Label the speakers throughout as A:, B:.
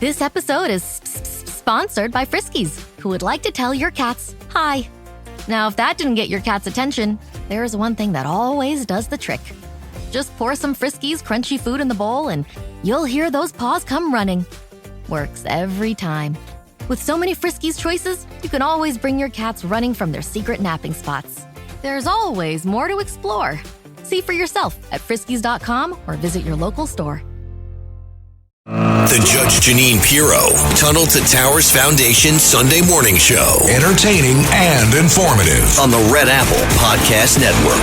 A: This episode is sponsored by Friskies, who would like to tell your cats hi. Now, if that didn't get your cat's attention, there is one thing that always does the trick. Just pour some Friskies crunchy food in the bowl and you'll hear those paws come running. Works every time. With so many Friskies choices, you can always bring your cats running from their secret napping spots. There's always more to explore. See for yourself at Friskies.com or visit your local store.
B: The Judge Janine Pirro, Tunnel to Towers Foundation Sunday Morning Show.
C: Entertaining and informative.
B: On the Red Apple Podcast Network.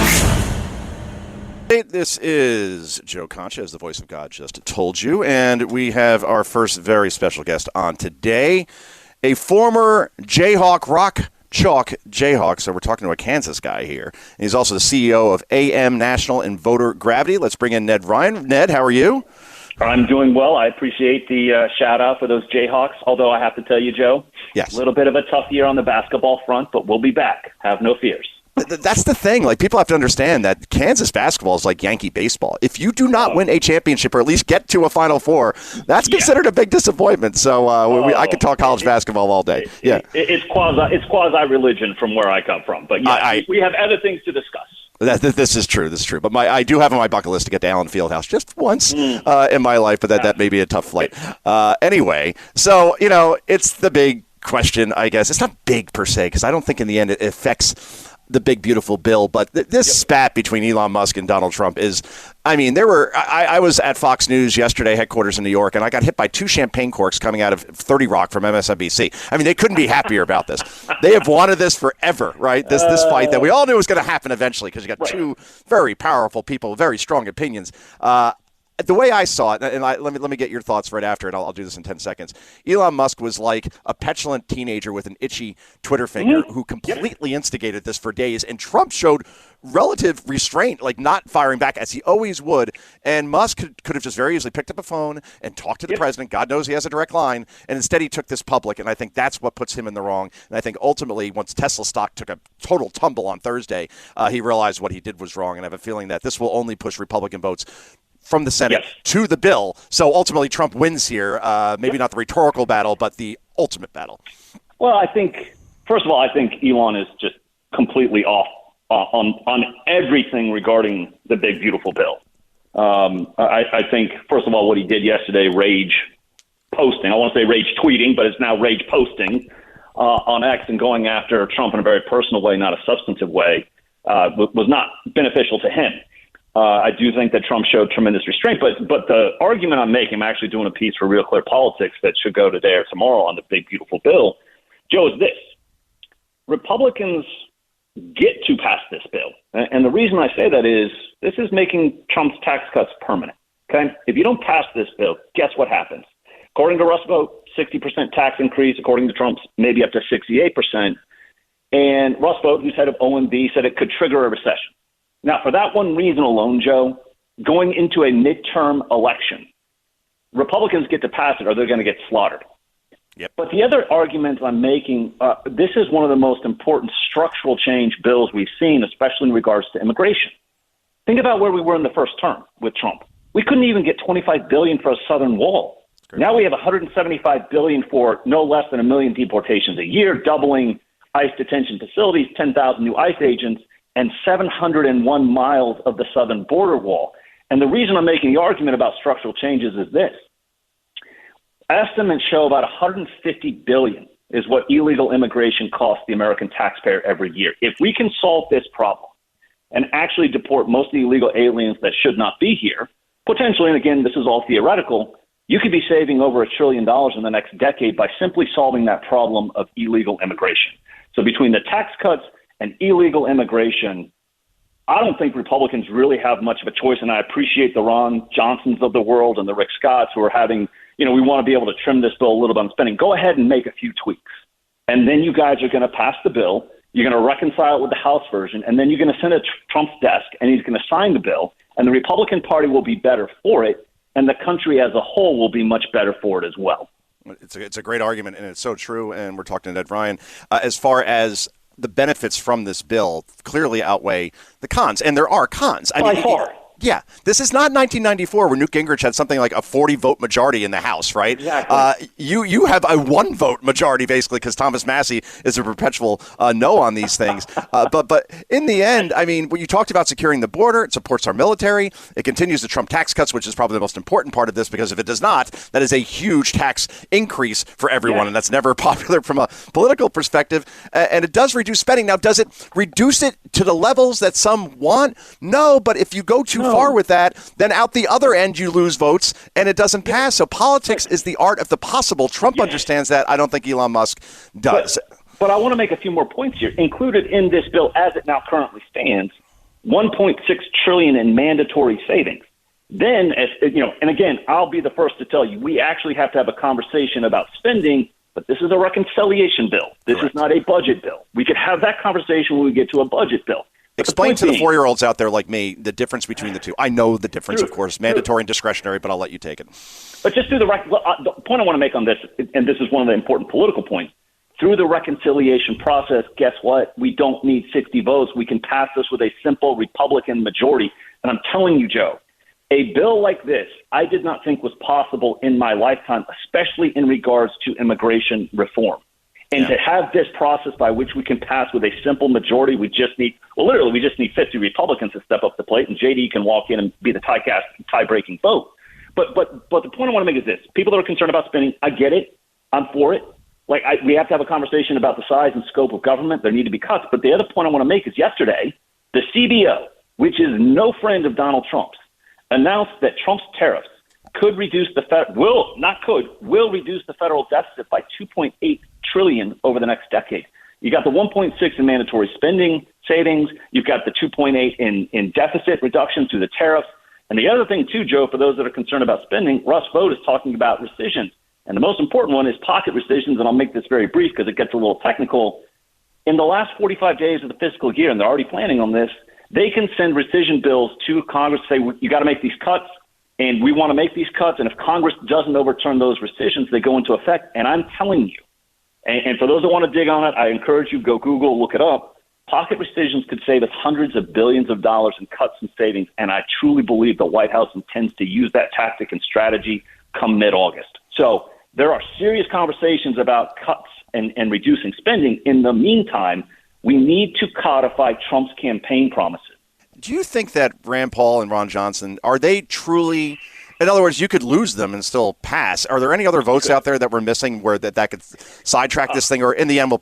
D: This is Joe Concha, as the voice of God just told you, and we have our first very special guest on today, a former Jayhawk, Rock Chalk Jayhawk, so we're talking to a Kansas guy here. And he's also the CEO of AM National and Voter Gravity. Let's bring in Ned Ryun. Ned, how are you?
E: I'm doing well. I appreciate the shout-out for those Jayhawks, although I have to tell you, Joe,
D: yes,
E: a little bit of a tough year on the basketball front, but we'll be back. Have no fears.
D: That's the thing. Like, people have to understand that Kansas basketball is like Yankee baseball. If you do not win a championship or at least get to a Final Four, that's considered a big disappointment. So I could talk college basketball all day. Yeah,
E: it's quasi-religion from where I come from. But yeah, we have other things to discuss.
D: This is true. This is true. But I do have on my bucket list to get to Allen Fieldhouse just once in my life, but that may be a tough flight. Anyway, so, it's the big question, I guess. It's not big per se, because I don't think in the end it affects the big, beautiful bill. But this spat between Elon Musk and Donald Trump is, I was at Fox News yesterday, headquarters in New York, and I got hit by 2 champagne corks coming out of 30 Rock from MSNBC. They couldn't be happier about this. They have wanted this forever, right? This fight that we all knew was going to happen eventually, because you got two very powerful people, very strong opinions. The way I saw it, and let me get your thoughts right after, and I'll do this in 10 seconds. Elon Musk was like a petulant teenager with an itchy Twitter finger who completely instigated this for days, and Trump showed relative restraint, like not firing back as he always would, and Musk could have just very easily picked up a phone and talked to the president. God knows he has a direct line, and instead he took this public, and I think that's what puts him in the wrong. And I think ultimately, once Tesla stock took a total tumble on Thursday, he realized what he did was wrong, and I have a feeling that this will only push Republican votes from the Senate to the bill. So ultimately Trump wins here, maybe not the rhetorical battle, but the ultimate battle.
E: Well, first of all, I think Elon is just completely off on everything regarding the big, beautiful bill. I think, first of all, what he did yesterday, rage posting, I want to say rage tweeting, but it's now rage posting on X and going after Trump in a very personal way, not a substantive way, was not beneficial to him. I do think that Trump showed tremendous restraint, but the argument I'm making, I'm actually doing a piece for Real Clear Politics that should go today or tomorrow on the big, beautiful bill, Joe, is this. Republicans get to pass this bill. And the reason I say that is this is making Trump's tax cuts permanent. Okay? If you don't pass this bill, guess what happens? According to Russ Vogt, 60% tax increase. According to Trump's, maybe up to 68%. And Russ Vogt, who's head of OMB, said it could trigger a recession. Now, for that one reason alone, Joe, going into a midterm election, Republicans get to pass it or they're going to get slaughtered.
D: Yep.
E: But the other argument I'm making, this is one of the most important structural change bills we've seen, especially in regards to immigration. Think about where we were in the first term with Trump. We couldn't even get $25 billion for a southern wall. Now we have $175 billion for no less than 1 million deportations a year, doubling ICE detention facilities, 10,000 new ICE agents, and 701 miles of the southern border wall. And the reason I'm making the argument about structural changes is this. Estimates show about $150 billion is what illegal immigration costs the American taxpayer every year. If we can solve this problem and actually deport most of the illegal aliens that should not be here, potentially, and again, this is all theoretical, you could be saving over $1 trillion in the next decade by simply solving that problem of illegal immigration. So between the tax cuts and illegal immigration, I don't think Republicans really have much of a choice, and I appreciate the Ron Johnsons of the world and the Rick Scotts who are having, we want to be able to trim this bill a little bit on spending. Go ahead and make a few tweaks. And then you guys are going to pass the bill. You're going to reconcile it with the House version, and then you're going to send it to Trump's desk, and he's going to sign the bill, and the Republican Party will be better for it, and the country as a whole will be much better for it as well.
D: It's a great argument, and it's so true, and we're talking to Ned Ryun. As far as the benefits from this bill clearly outweigh the cons, and there are cons.
E: By far.
D: Yeah, this is not 1994 where Newt Gingrich had something like a 40-vote majority in the House, right?
E: Exactly.
D: You have a 1-vote majority, basically, because Thomas Massey is a perpetual no on these things. But in the end, I mean, when you talked about securing the border, it supports our military. It continues the Trump tax cuts, which is probably the most important part of this, because if it does not, that is a huge tax increase for everyone, and that's never popular from a political perspective. And it does reduce spending. Now, does it reduce it to the levels that some want? No, but if you go too far with that, then out the other end you lose votes and it doesn't pass. So politics is the art of the possible. Trump understands that. I don't think Elon Musk does.
E: But I want to make a few more points here. Included in this bill, as it now currently stands, $1.6 trillion in mandatory savings. Then, and again, I'll be the first to tell you, we actually have to have a conversation about spending. But this is a reconciliation bill. This is not a budget bill. We could have that conversation when we get to a budget bill.
D: Explain to the 4-year-olds out there like me the difference between the two. I know the difference, of course, mandatory and discretionary, but I'll let you take it.
E: But just through the point I want to make on this, and this is one of the important political points, through the reconciliation process, guess what? We don't need 60 votes. We can pass this with a simple Republican majority. And I'm telling you, Joe, a bill like this, I did not think was possible in my lifetime, especially in regards to immigration reform. And to have this process by which we can pass with a simple majority, we just need 50 Republicans to step up to the plate, and JD can walk in and be the tie-breaking vote. But the point I want to make is this. People that are concerned about spending, I get it. I'm for it. We have to have a conversation about the size and scope of government. There need to be cuts. But the other point I want to make is yesterday, the CBO, which is no friend of Donald Trump's, announced that Trump's tariffs could reduce will reduce the federal deficit by $2.8 trillion over the next decade. You got the 1.6 in mandatory spending savings. You've got the 2.8 in deficit reduction through the tariffs. And the other thing too, Joe, for those that are concerned about spending, Russ Vought is talking about rescissions. And the most important one is pocket rescissions. And I'll make this very brief because it gets a little technical. In the last 45 days of the fiscal year, and they're already planning on this, they can send rescission bills to Congress, say, you got to make these cuts. And we want to make these cuts. And if Congress doesn't overturn those rescissions, they go into effect. And I'm telling you, and for those that want to dig on it, I encourage you, go Google, look it up. Pocket rescissions could save us hundreds of billions of dollars in cuts and savings. And I truly believe the White House intends to use that tactic and strategy come mid-August. So there are serious conversations about cuts and reducing spending. In the meantime, we need to codify Trump's campaign promises.
D: Do you think that Rand Paul and Ron Johnson, are they truly, in other words, you could lose them and still pass? Are there any other votes out there that we're missing where that could sidetrack this thing, or in the end will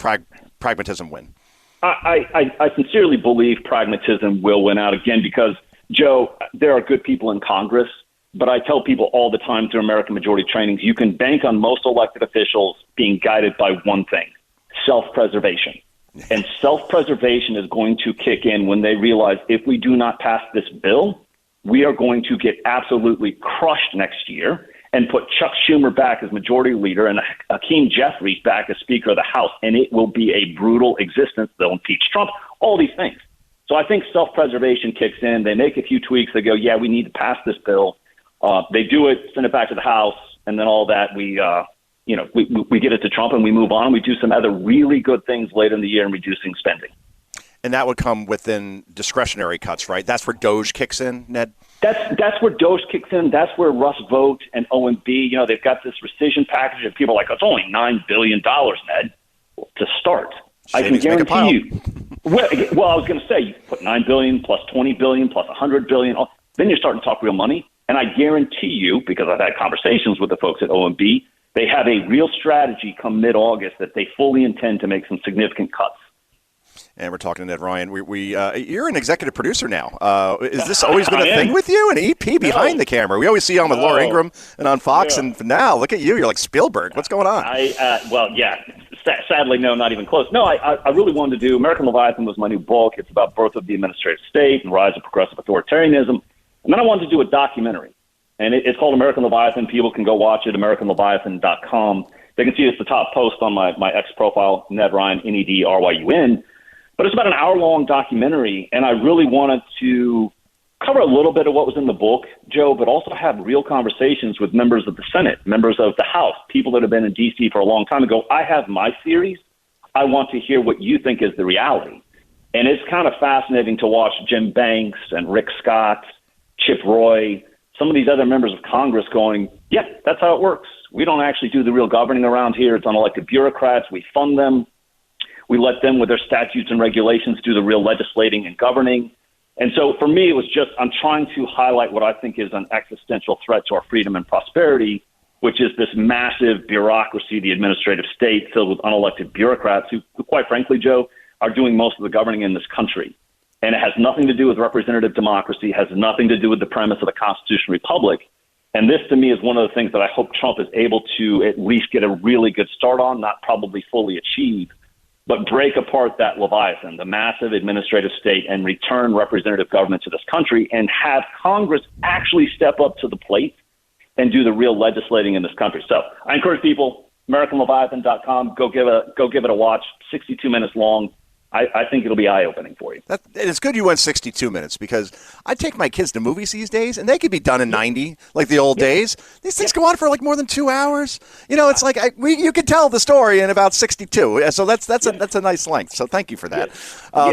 D: pragmatism win?
E: I sincerely believe pragmatism will win out again because, Joe, there are good people in Congress, but I tell people all the time through American majority trainings, you can bank on most elected officials being guided by one thing, self-preservation. And self-preservation is going to kick in when they realize if we do not pass this bill, we are going to get absolutely crushed next year and put Chuck Schumer back as majority leader and Hakeem Jeffries back as Speaker of the House. And it will be a brutal existence. They'll impeach Trump, all these things. So I think self-preservation kicks in. They make a few tweaks. They go, yeah, we need to pass this bill. They do it, send it back to the House, and then all that we get it to Trump and we move on. We do some other really good things later in the year in reducing spending.
D: And that would come within discretionary cuts, right? That's where DOGE kicks in, Ned?
E: That's where DOGE kicks in. That's where Russ Vought and OMB, they've got this rescission package and people are like, it's only $9 billion, Ned, to start. I can guarantee you. Well, I was going to say, you put $9 billion plus $20 billion plus $100 billion, then you're starting to talk real money. And I guarantee you, because I've had conversations with the folks at OMB, they have a real strategy come mid-August that they fully intend to make some significant cuts.
D: And we're talking to Ned Ryan. You're an executive producer now. Is this always been a thing with you? An EP behind the camera. We always see you on with Laura Ingraham and on Fox, and now look at you. You're like Spielberg. What's going on?
E: Sadly, no, not even close. No, I really wanted to do American Leviathan was my new book. It's about birth of the administrative state and rise of progressive authoritarianism. And then I wanted to do a documentary. And it's called American Leviathan. People can go watch it, AmericanLeviathan.com. They can see it's the top post on my X profile, Ned Ryan, Nedryn. But it's about an hour-long documentary, and I really wanted to cover a little bit of what was in the book, Joe, but also have real conversations with members of the Senate, members of the House, people that have been in D.C. for a long time and go, I have my theories. I want to hear what you think is the reality. And it's kind of fascinating to watch Jim Banks and Rick Scott Chip Roy, some of these other members of Congress going, yeah, that's how it works. We don't actually do the real governing around here. It's unelected bureaucrats. We fund them. We let them, with their statutes and regulations, do the real legislating and governing. And so for me, it was just, I'm trying to highlight what I think is an existential threat to our freedom and prosperity, which is this massive bureaucracy, the administrative state filled with unelected bureaucrats who quite frankly, Joe, are doing most of the governing in this country. And it has nothing to do with representative democracy, has nothing to do with the premise of the Constitutional Republic. And this, to me, is one of the things that I hope Trump is able to at least get a really good start on, not probably fully achieve, but break apart that Leviathan, the massive administrative state, and return representative government to this country and have Congress actually step up to the plate and do the real legislating in this country. So I encourage people, AmericanLeviathan.com, go give it a watch, 62 minutes long. I think it'll be eye-opening for you.
D: It's good you went 62 minutes because I take my kids to movies these days, and they could be done in 90, like the old days. These things go on for like more than 2 hours. You know, it's like you can tell the story in about 62. So that's a nice length. So thank you for that.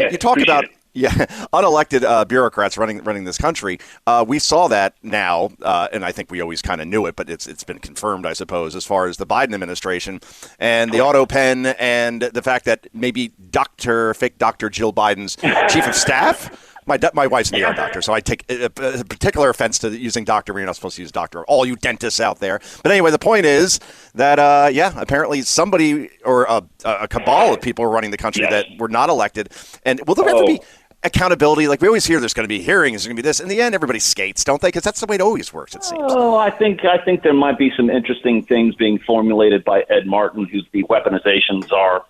D: You talk about unelected bureaucrats running this country. We saw that now, and I think we always kind of knew it, but it's been confirmed, I suppose, as far as the Biden administration and the auto pen and the fact that maybe fake Dr. Jill Biden's chief of staff. My wife's an ER doctor, so I take a particular offense to using doctor. You're not supposed to use doctor. All you dentists out there. But anyway, the point is that, apparently somebody or a cabal of people are running the country that were not elected. And will there ever be accountability? Like we always hear there's going to be hearings, there's going to be this. In the end, everybody skates, don't they? Because that's the way it always works, it seems.
E: Oh, I think there might be some interesting things being formulated by Ed Martin, who's the weaponization czar,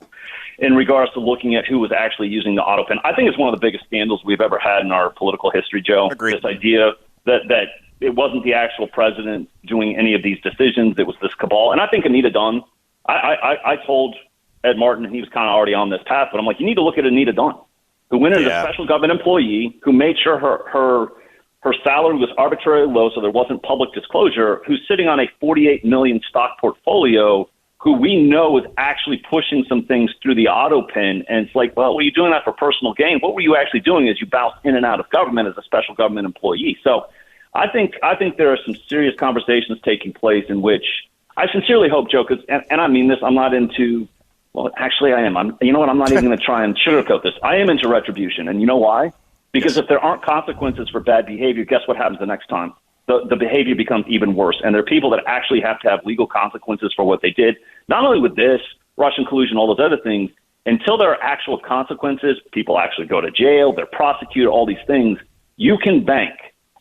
E: in regards to looking at who was actually using the auto pen. I think it's one of the biggest scandals we've ever had in our political history, Joe.
D: Agreed.
E: This idea that it wasn't the actual president doing any of these decisions. It was this cabal. And I think Anita Dunn, I told Ed Martin, and he was kind of already on this path, but I'm like, you need to look at Anita Dunn, who went in as a special government employee, who made sure her salary was arbitrarily low so there wasn't public disclosure, who's sitting on a 48 million stock portfolio, who we know is actually pushing some things through the auto pen. And it's like, well, were you doing that for personal gain? What were you actually doing as you bounced in and out of government as a special government employee? So I think there are some serious conversations taking place in which I sincerely hope, Joe, and I mean this, I'm not into, well, actually I am. You know what? I'm not even going to try and sugarcoat this. I am into retribution. And you know why? Because if there aren't consequences for bad behavior, guess what happens the next time? The behavior becomes even worse. And there are people that actually have to have legal consequences for what they did. Not only with this, Russian collusion, all those other things, until there are actual consequences, people actually go to jail, they're prosecuted, all these things, you can bank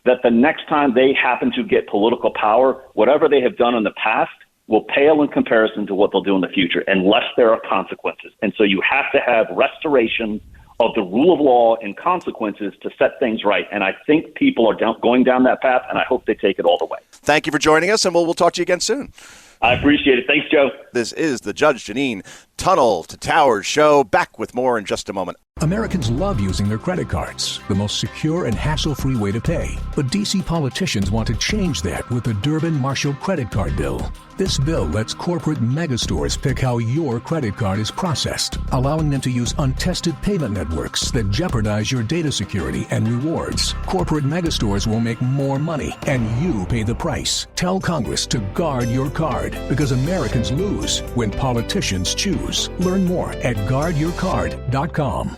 E: that the next time they happen to get political power, whatever they have done in the past will pale in comparison to what they'll do in the future, unless there are consequences. And so you have to have restoration of the rule of law and consequences to set things right. And I think people are going down that path, and I hope they take it all the way.
D: Thank you for joining us, and we'll talk to you again soon.
E: I appreciate it. Thanks, Joe.
D: This is the Judge Jeanine Tunnel to Towers show. Back with more in just a moment.
C: Americans love using their credit cards, the most secure and hassle-free way to pay. But D.C. politicians want to change that with the Durbin-Marshall credit card bill. This bill lets corporate megastores pick how your credit card is processed, allowing them to use untested payment networks that jeopardize your data security and rewards. Corporate megastores will make more money, and you pay the price. Tell Congress to guard your card, because Americans lose when politicians choose. Learn more at guardyourcard.com.